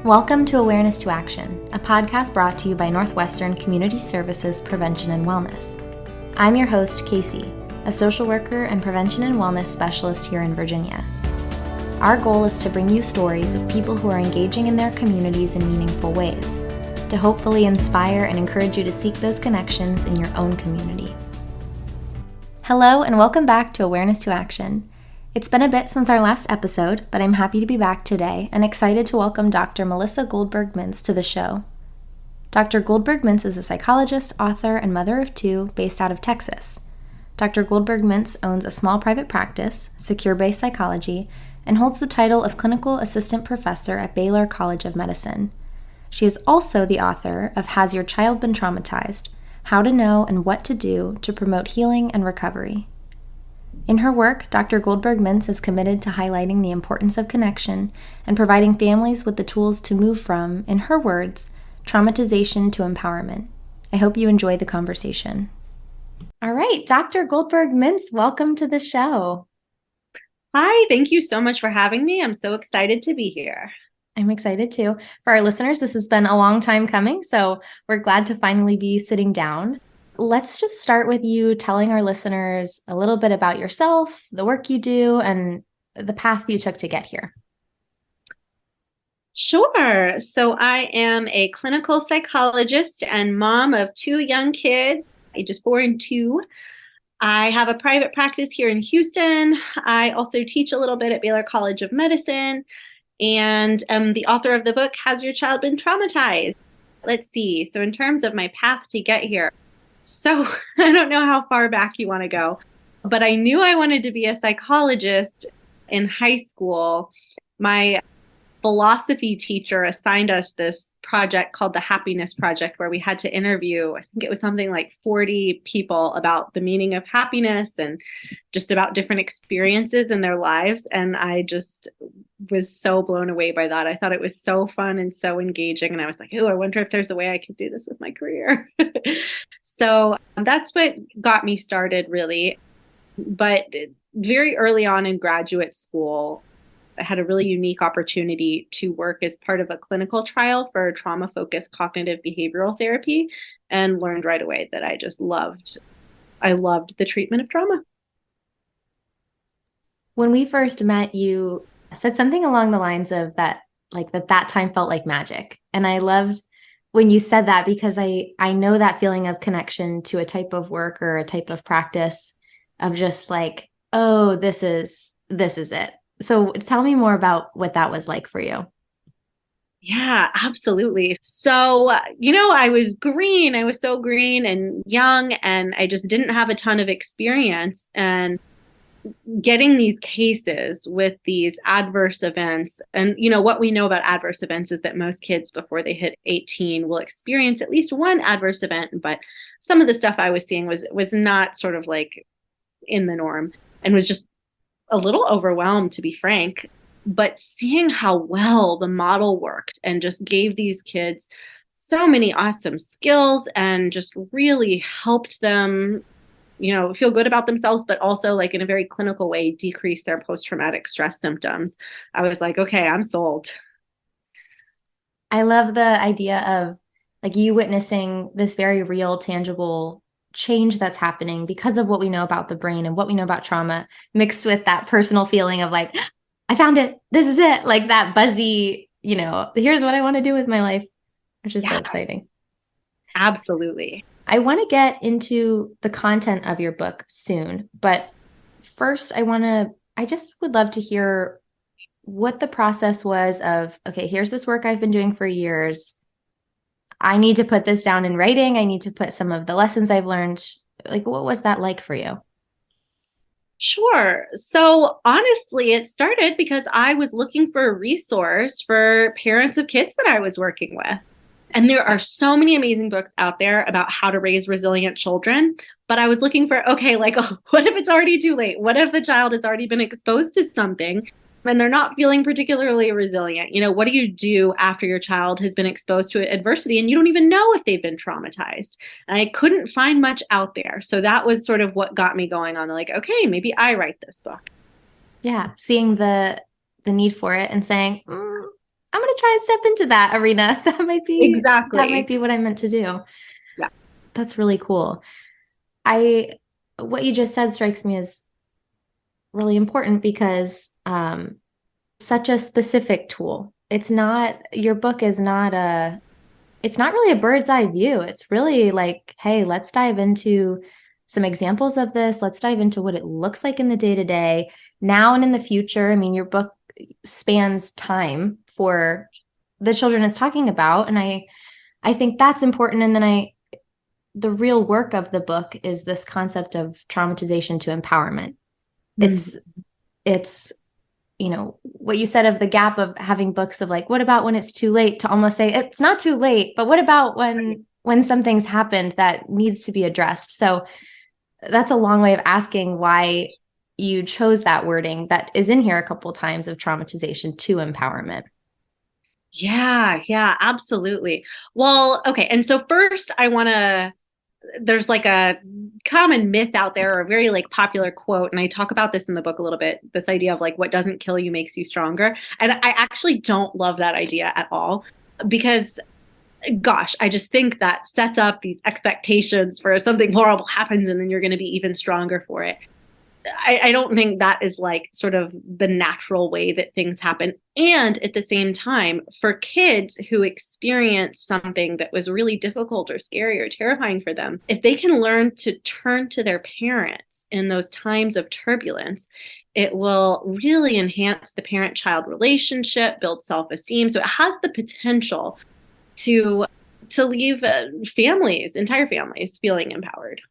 Welcome to Awareness to Action, a podcast brought to you by Northwestern Community Services Prevention and Wellness. I'm your host, Casey, a social worker and prevention and wellness specialist here in Virginia. Our goal is to bring you stories of people who are engaging in their communities in meaningful ways, to hopefully inspire and encourage you to seek those connections in your own community. Hello, and welcome back to Awareness to Action. It's been a bit since our last episode, but I'm happy to be back today and excited to welcome Dr. Melissa Goldberg Mintz to the show. Dr. Goldberg Mintz is a psychologist, author, and mother of two based out of Texas. Dr. Goldberg Mintz owns a small private practice, Secure-Based Psychology, and holds the title of Clinical Assistant Professor at Baylor College of Medicine. She is also the author of Has Your Child Been Traumatized? How to Know and What to Do to Promote Healing and Recovery. In her work, Dr. Goldberg Mintz is committed to highlighting the importance of connection and providing families with the tools to move from, in her words, traumatization to empowerment. I hope you enjoy the conversation. All right, Dr. Goldberg Mintz, welcome to the show. Hi, thank you so much for having me. I'm so excited to be here. I'm excited too. For our listeners, this has been a long time coming, so we're glad to finally be sitting down. Let's just start with you telling our listeners a little bit about yourself, the work you do, and the path you took to get here. Sure. So I am a clinical psychologist and mom of two young kids, ages 4 and 2. I have a private practice here in Houston. I also teach a little bit at Baylor College of Medicine, and am the author of the book, Has Your Child Been Traumatized? Let's see. So in terms of my path to get here, so I don't know how far back you want to go, but I knew I wanted to be a psychologist in high school. My philosophy teacher assigned us this project called the Happiness Project, where we had to interview, I think it was something like 40 people about the meaning of happiness and just about different experiences in their lives. And I just was so blown away by that. I thought it was so fun and so engaging. And I was like, oh, I wonder if there's a way I could do this with my career. So that's what got me started, really. But very early on in graduate school, I had a really unique opportunity to work as part of a clinical trial for trauma-focused cognitive behavioral therapy, and learned right away that I loved the treatment of trauma. When we first met, you said something along the lines of that time felt like magic. And I loved when you said that, because I know that feeling of connection to a type of work or a type of practice of just like, oh, this is it. So tell me more about what that was like for you. Yeah, absolutely. So, I was green. I was so green and young, and I just didn't have a ton of experience. And getting these cases with these adverse events, and what we know about adverse events is that most kids before they hit 18 will experience at least one adverse event, but some of the stuff I was seeing was not sort of like in the norm, and was just a little overwhelmed, to be frank. But seeing how well the model worked and just gave these kids so many awesome skills and just really helped them feel good about themselves, but also like in a very clinical way, decrease their post-traumatic stress symptoms. I was like, okay, I'm sold. I love the idea of like you witnessing this very real, tangible change that's happening because of what we know about the brain and what we know about trauma, mixed with that personal feeling of like, I found it, this is it, like that buzzy, here's what I want to do with my life, which is so exciting. Absolutely. I want to get into the content of your book soon, but first I just would love to hear what the process was of, okay, here's this work I've been doing for years. I need to put this down in writing. I need to put some of the lessons I've learned. Like, what was that like for you? Sure. So honestly, it started because I was looking for a resource for parents of kids that I was working with. And there are so many amazing books out there about how to raise resilient children. But I was looking for, okay, like, what if it's already too late? What if the child has already been exposed to something and they're not feeling particularly resilient? What do you do after your child has been exposed to adversity and you don't even know if they've been traumatized? And I couldn't find much out there. So that was sort of what got me going on, like, okay, maybe I write this book. Yeah. Seeing the need for it and saying, I'm going to try and step into that arena. That might Exactly. be what I meant to do. Yeah. That's really cool. What you just said strikes me as really important because such a specific tool. Your book is not it's not really a bird's eye view. It's really like, hey, let's dive into some examples of this. Let's dive into what it looks like in the day to day, now and in the future. I mean, your book spans time for the children it's talking about. And I think that's important. And then the real work of the book is this concept of traumatization to empowerment. Mhm. It's what you said of the gap of having books of like, what about when it's too late, to almost say it's not too late, but what about when something's happened that needs to be addressed? So that's a long way of asking why you chose that wording that is in here a couple of times, of traumatization to empowerment. Yeah, absolutely. Well, okay. And so first there's like a common myth out there, or a very like popular quote, and I talk about this in the book a little bit, this idea of like what doesn't kill you makes you stronger. And I actually don't love that idea at all, because gosh, I just think that sets up these expectations for something horrible happens and then you're going to be even stronger for it. I don't think that is like sort of the natural way that things happen. And at the same time, for kids who experience something that was really difficult or scary or terrifying for them, if they can learn to turn to their parents in those times of turbulence, it will really enhance the parent-child relationship, build self-esteem. So it has the potential to leave entire families feeling empowered.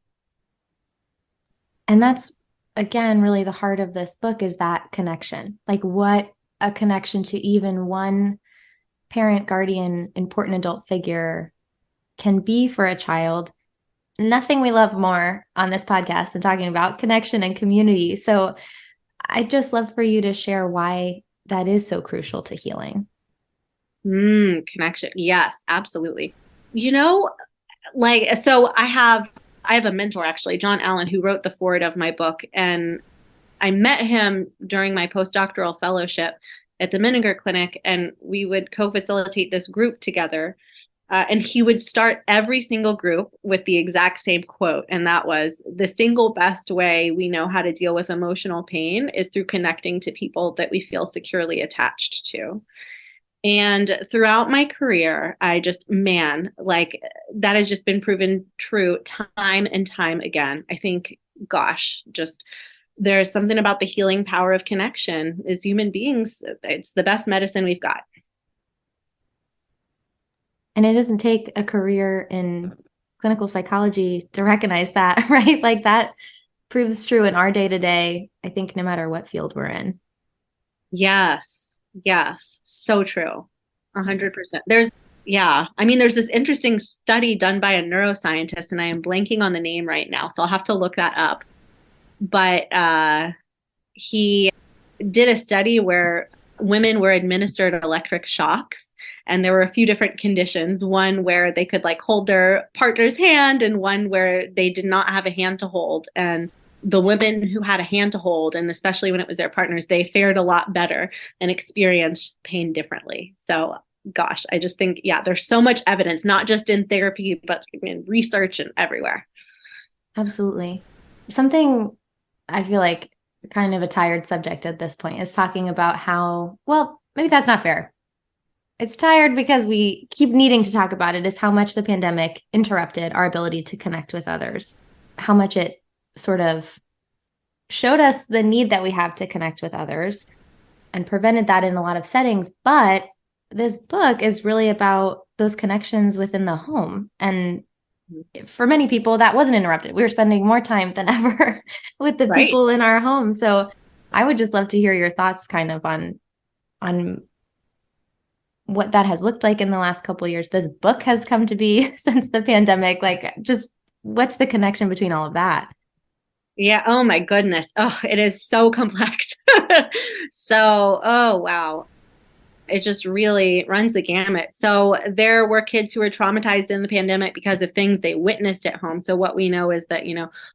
And that's, again, really the heart of this book, is that connection. Like, what a connection to even one parent, guardian, important adult figure can be for a child. Nothing we love more on this podcast than talking about connection and community. So I'd just love for you to share why that is so crucial to healing. Connection. Yes, absolutely. You know, like, so I have a mentor, actually, John Allen, who wrote the foreword of my book, and I met him during my postdoctoral fellowship at the Menninger Clinic, and we would co-facilitate this group together. And he would start every single group with the exact same quote, and that was, the single best way we know how to deal with emotional pain is through connecting to people that we feel securely attached to. And throughout my career, like, that has just been proven true time and time again. I think, gosh, just there's something about the healing power of connection. As human beings, it's the best medicine we've got. And it doesn't take a career in clinical psychology to recognize that, right? Like, that proves true in our day to day, I think, no matter what field we're in. Yes, so true. 100%. There's this interesting study done by a neuroscientist, and I am blanking on the name right now, so I'll have to look that up. But he did a study where women were administered electric shocks, and there were a few different conditions, one where they could like hold their partner's hand, and one where they did not have a hand to hold. And the women who had a hand to hold, and especially when it was their partners, they fared a lot better and experienced pain differently. So gosh, I just think, yeah, there's so much evidence, not just in therapy, but in research and everywhere. Absolutely. Something I feel like kind of a tired subject at this point is talking about how, well, maybe that's not fair. It's tired because we keep needing to talk about it, is how much the pandemic interrupted our ability to connect with others, how much it sort of showed us the need that we have to connect with others and prevented that in a lot of settings. But this book is really about those connections within the home. And for many people, that wasn't interrupted. We were spending more time than ever with the Right. people in our home. So I would just love to hear your thoughts kind of on what that has looked like in the last couple of years. This book has come to be since the pandemic. Like, just what's the connection between all of that? Yeah. Oh my goodness. Oh, it is so complex. So, oh wow. It just really runs the gamut. So there were kids who were traumatized in the pandemic because of things they witnessed at home. So what we know is that,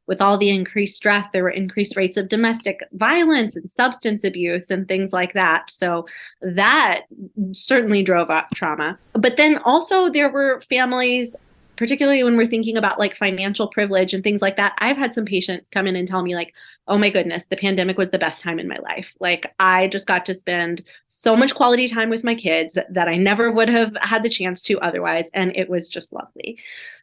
with all the increased stress, there were increased rates of domestic violence and substance abuse and things like that. So that certainly drove up trauma. But then also there were families, particularly when we're thinking about like financial privilege and things like that. I've had some patients come in and tell me like, oh my goodness, the pandemic was the best time in my life. Like I just got to spend so much quality time with my kids that I never would have had the chance to otherwise. And it was just lovely.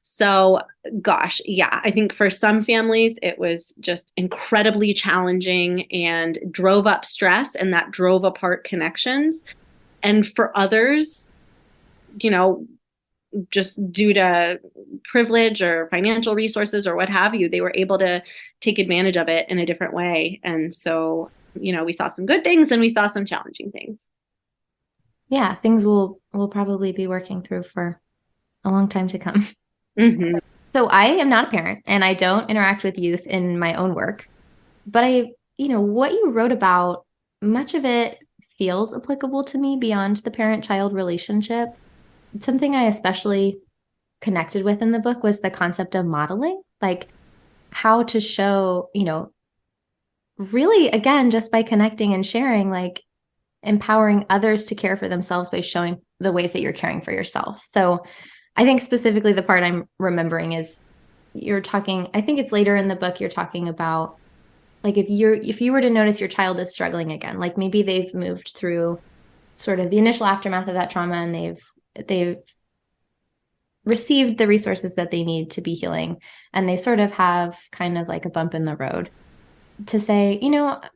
So gosh, yeah, I think for some families, it was just incredibly challenging and drove up stress, and that drove apart connections. And for others, just due to privilege or financial resources or what have you, they were able to take advantage of it in a different way. And so, we saw some good things and we saw some challenging things. Yeah, things we'll probably be working through for a long time to come. Mm-hmm. So I am not a parent and I don't interact with youth in my own work, but what you wrote about, much of it feels applicable to me beyond the parent-child relationship. Something I especially connected with in the book was the concept of modeling, like how to show, really, again, just by connecting and sharing, like empowering others to care for themselves by showing the ways that you're caring for yourself. So I think specifically the part I'm remembering is you're talking, I think it's later in the book, you're talking about like if you were to notice your child is struggling again, like maybe they've moved through sort of the initial aftermath of that trauma and they've received the resources that they need to be healing, and they sort of have kind of like a bump in the road, to say,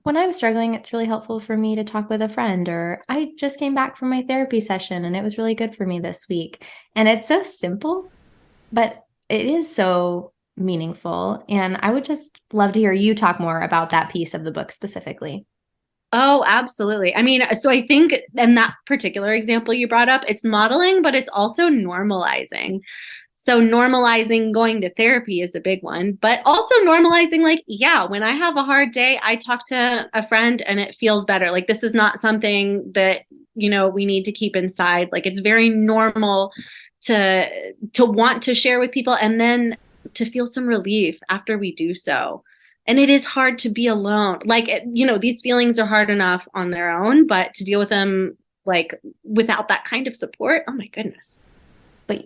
when I'm struggling, it's really helpful for me to talk with a friend, or I just came back from my therapy session and it was really good for me this week. And it's so simple, but it is so meaningful. And I would just love to hear you talk more about that piece of the book specifically. Oh, absolutely. I mean, so I think in that particular example you brought up, it's modeling, but it's also normalizing. So normalizing going to therapy is a big one, but also normalizing, like, yeah, when I have a hard day, I talk to a friend and it feels better. Like, this is not something that, we need to keep inside. Like, it's very normal to want to share with people and then to feel some relief after we do so. And it is hard to be alone. Like, these feelings are hard enough on their own, but to deal with them like without that kind of support, oh my goodness. But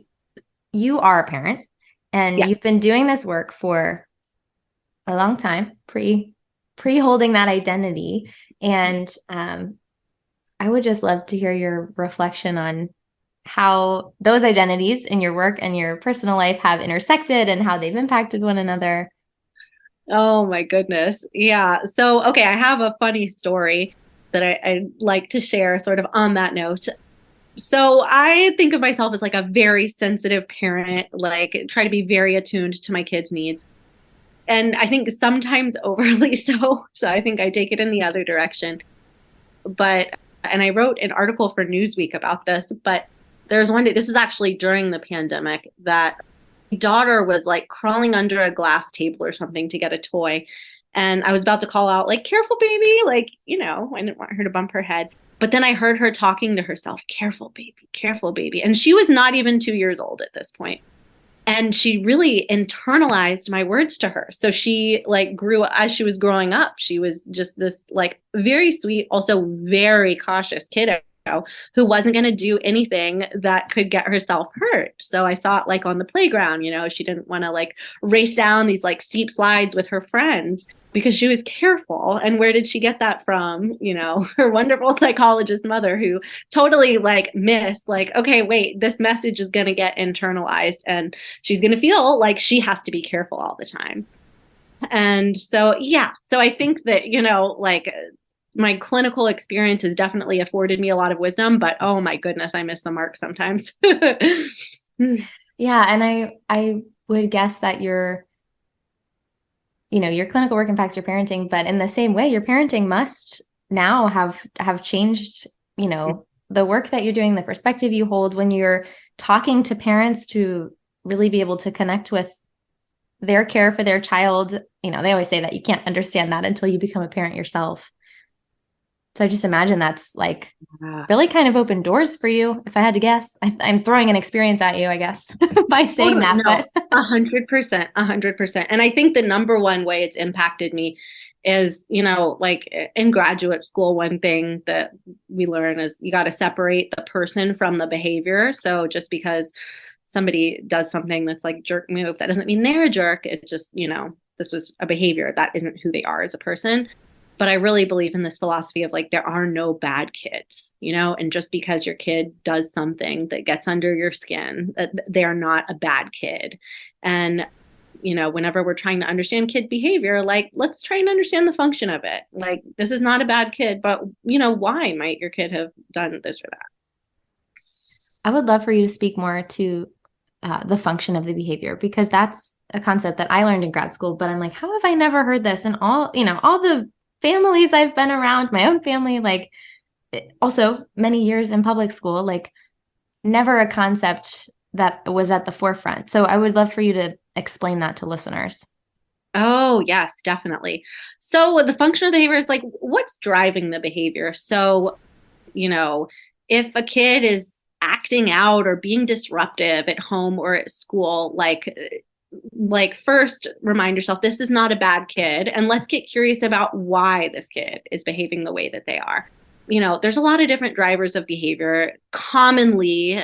you are a parent and you've been doing this work for a long time, pre holding that identity. And I would just love to hear your reflection on how those identities in your work and your personal life have intersected and how they've impacted one another. Oh my goodness. Yeah. So, okay, I have a funny story that I'd like to share sort of on that note. So I think of myself as like a very sensitive parent, like try to be very attuned to my kids' needs. And I think sometimes overly so. So I think I take it in the other direction. And I wrote an article for Newsweek about this, but there's one day, this is actually during the pandemic, that my daughter was like crawling under a glass table or something to get a toy. And I was about to call out, like, careful, baby. Like, I didn't want her to bump her head. But then I heard her talking to herself, careful, baby, careful, baby. And she was not even 2 years old at this point. And she really internalized my words to her. So she like grew, as she was growing up, she was just this like very sweet, also very cautious kiddo who wasn't going to do anything that could get herself hurt. So I saw it like on the playground, she didn't want to like race down these like steep slides with her friends because she was careful. And where did she get that from? Her wonderful psychologist mother, who totally like missed like, okay, wait, this message is going to get internalized and she's going to feel like she has to be careful all the time. And so, yeah, so I think that, like my clinical experience has definitely afforded me a lot of wisdom, but oh my goodness, I miss the mark sometimes. Yeah. And I would guess that your clinical work impacts your parenting, but in the same way, your parenting must now have changed, the work that you're doing, the perspective you hold when you're talking to parents to really be able to connect with their care for their child. They always say that you can't understand that until you become a parent yourself. So I just imagine that's like Yeah. really kind of opened doors for you, if I had to guess. I'm throwing an experience at you, I guess, by saying Totally. that, No, but 100%, 100%. And I think the number one way it's impacted me is, like in graduate school, one thing that we learn is you got to separate the person from the behavior. So just because somebody does something that's like jerk move, that doesn't mean they're a jerk. It just, this was a behavior. That isn't who they are as a person. But I really believe in this philosophy of like, there are no bad kids, and just because your kid does something that gets under your skin, they are not a bad kid. And, whenever we're trying to understand kid behavior, like, let's try and understand the function of it. Like, this is not a bad kid, but, why might your kid have done this or that? I would love for you to speak more to the function of the behavior, because that's a concept that I learned in grad school, but I'm like, how have I never heard this? And all the families I've been around, my own family, like also many years in public school, like never a concept that was at the forefront. So I would love for you to explain that to listeners. Oh, yes, definitely. So the function of the behavior is like, what's driving the behavior? So, if a kid is acting out or being disruptive at home or at school, like first remind yourself this is not a bad kid, and let's get curious about why this kid is behaving the way that they are. There's a lot of different drivers of behavior. Commonly,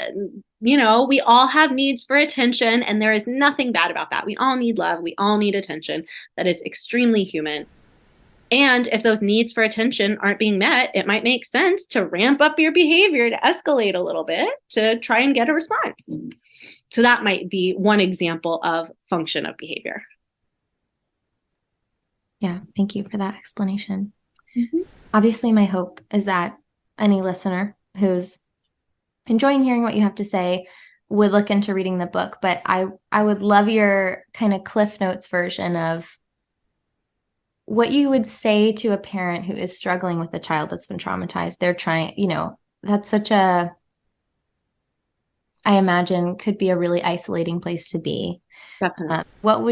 we all have needs for attention, and there is nothing bad about that. We all need love. We all need attention. That is extremely human. And if those needs for attention aren't being met, it might make sense to ramp up your behavior to escalate a little bit to try and get a response. So that might be one example of function of behavior. Yeah, thank you for that explanation. Mm-hmm. Obviously, my hope is that any listener who's enjoying hearing what you have to say would look into reading the book. But I would love your kind of Cliff Notes version of what you would say to a parent who is struggling with a child that's been traumatized. They're trying, that's such a, I imagine, could be a really isolating place to be. Definitely. What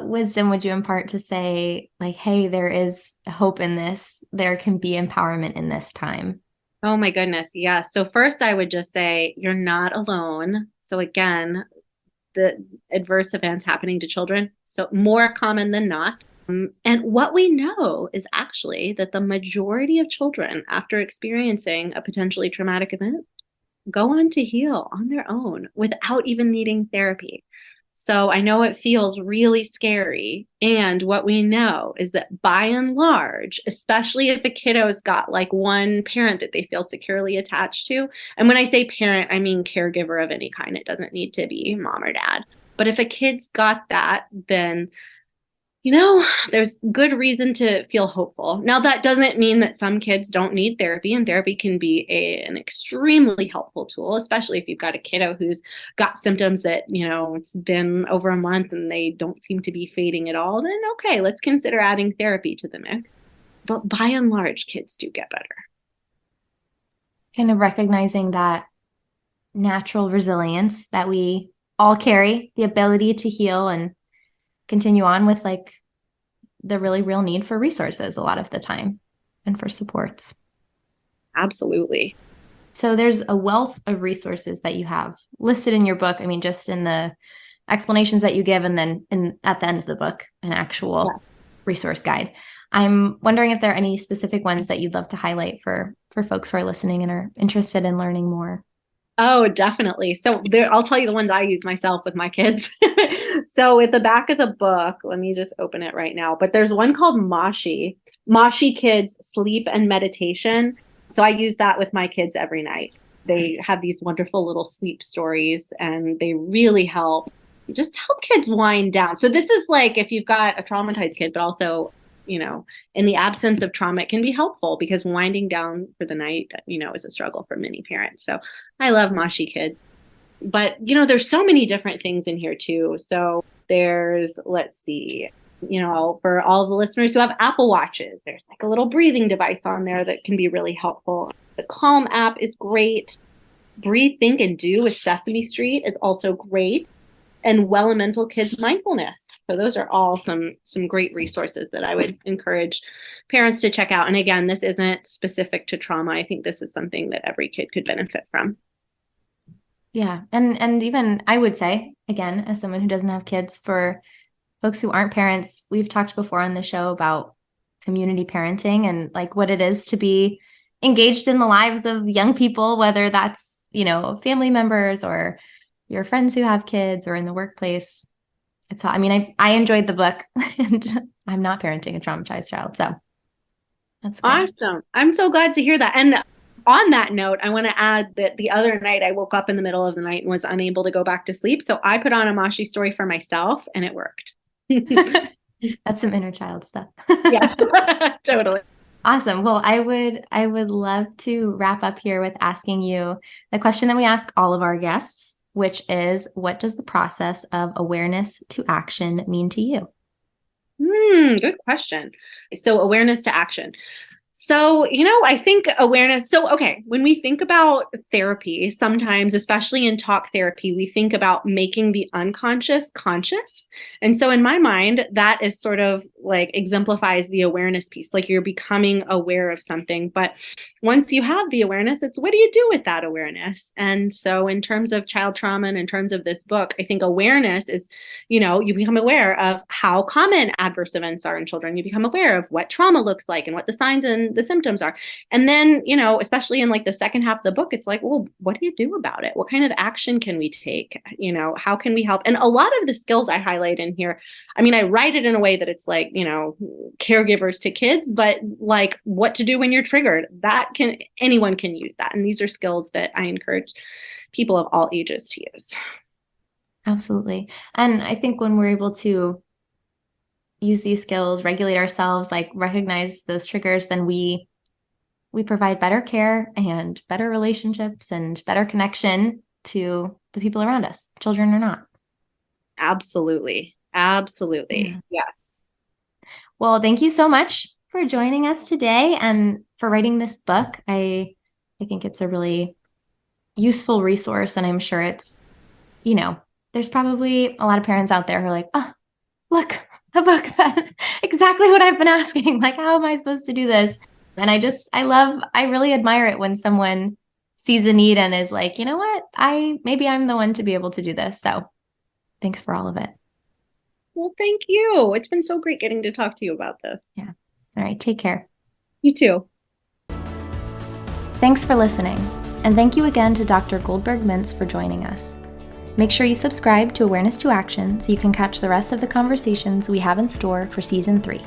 wisdom would you impart to say, like, hey, there is hope in this. There can be empowerment in this time. Oh my goodness. Yeah. So first I would just say you're not alone. So again, the adverse events happening to children, so more common than not. And what we know is actually that the majority of children, after experiencing a potentially traumatic event, go on to heal on their own without even needing therapy. So I know it feels really scary. And what we know is that by and large, especially if a kiddo's got like one parent that they feel securely attached to, and when I say parent, I mean caregiver of any kind. It doesn't need to be mom or dad. But if a kid's got that, then there's good reason to feel hopeful. Now, that doesn't mean that some kids don't need therapy, and therapy can be an extremely helpful tool, especially if you've got a kiddo who's got symptoms that, it's been over a month and they don't seem to be fading at all. Then, okay, let's consider adding therapy to the mix. But by and large, kids do get better. Kind of recognizing that natural resilience that we all carry, the ability to heal and continue on with like the really real need for resources a lot of the time and for supports. Absolutely. So there's a wealth of resources that you have listed in your book. I mean, just in the explanations that you give, and then at the end of the book, an actual resource guide. I'm wondering if there are any specific ones that you'd love to highlight for folks who are listening and are interested in learning more. Oh, definitely. So I'll tell you the ones I use myself with my kids. So at the back of the book, let me just open it right now. But there's one called Moshi Kids Sleep and Meditation. So I use that with my kids every night. They have these wonderful little sleep stories, and they really help kids wind down. So this is like if you've got a traumatized kid, but also, in the absence of trauma, it can be helpful because winding down for the night, is a struggle for many parents. So I love Moshi Kids. But, there's so many different things in here too. So there's, let's see, for all the listeners who have Apple Watches, there's like a little breathing device on there that can be really helpful. The Calm app is great. Breathe, Think, and Do with Sesame Street is also great. And Well Mental Kids Mindfulness So those are all some great resources that I would encourage parents to check out. And again, this isn't specific to trauma. I think this is something that every kid could benefit from. Yeah. And even I would say, again, as someone who doesn't have kids, for folks who aren't parents, we've talked before on the show about community parenting and like what it is to be engaged in the lives of young people, whether that's, family members or your friends who have kids or in the workplace. I enjoyed the book and I'm not parenting a traumatized child. So that's great. Awesome. I'm so glad to hear that. And on that note, I want to add that the other night I woke up in the middle of the night and was unable to go back to sleep. So I put on a Mashi story for myself and it worked. That's some inner child stuff. Yeah, totally. Awesome. Well, I would love to wrap up here with asking you the question that we ask all of our guests, which is, what does the process of awareness to action mean to you? Good question. So awareness to action. So, I think awareness. So, okay, when we think about therapy, sometimes, especially in talk therapy, we think about making the unconscious conscious. And so in my mind, that is sort of like exemplifies the awareness piece, like you're becoming aware of something. But once you have the awareness, it's what do you do with that awareness? And so in terms of child trauma and in terms of this book, I think awareness is, you become aware of how common adverse events are in children. You become aware of what trauma looks like and what the signs and the symptoms are. And then, especially in like the second half of the book, it's like, well, what do you do about it? What kind of action can we take? How can we help? And a lot of the skills I highlight in here, I write it in a way that it's like, caregivers to kids, but like what to do when you're triggered, anyone can use that. And these are skills that I encourage people of all ages to use. Absolutely. And I think when we're able to use these skills, regulate ourselves, like recognize those triggers, then we provide better care and better relationships and better connection to the people around us, children or not. Absolutely. Absolutely. Yeah. Yes. Well, thank you so much for joining us today and for writing this book. I think it's a really useful resource, and I'm sure it's, there's probably a lot of parents out there who are like, oh, look, a book, that exactly what I've been asking. Like, how am I supposed to do this? And I really admire it when someone sees a need and is like, you know what, maybe I'm the one to be able to do this. So thanks for all of it. Well, thank you. It's been so great getting to talk to you about this. Yeah. All right. Take care. You too. Thanks for listening. And thank you again to Dr. Goldberg Mintz for joining us. Make sure you subscribe to Awareness to Action so you can catch the rest of the conversations we have in store for Season 3.